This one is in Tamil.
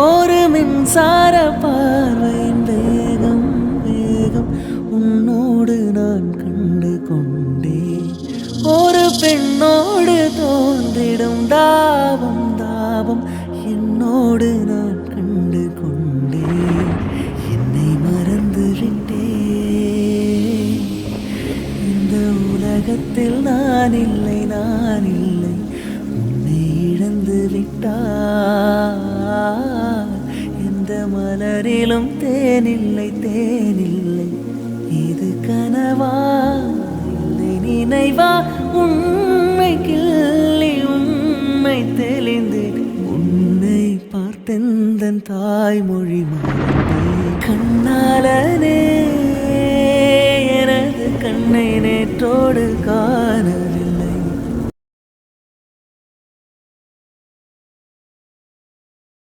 ஒரு மின்சார பார்வையின் வேகம் வேகம் உன்னோடு நான் கண்டு கொண்டேன். ஒரு பெண்ணோடு தோன்றிடும் தாபம் தாபம் என்னோடு நான் கண்டு கொண்டேன். என்னை மறந்து விட்டேன். இந்த உலகத்தில் நான் இல்லை நான் இல்லை. உன்னை இழந்து விட்டார். எந்த மலரிலும் தேனில்லை தேனில்லை. இது கனவா இல்லை நினைவா? உண்மை கிள்ளி உண்மை தெளிந்து உன்னை பார்த்தெந்தன் தாய்மொழி மறந்தேன். கண்ணாலனே எனது கண்ணை நேற்றோடு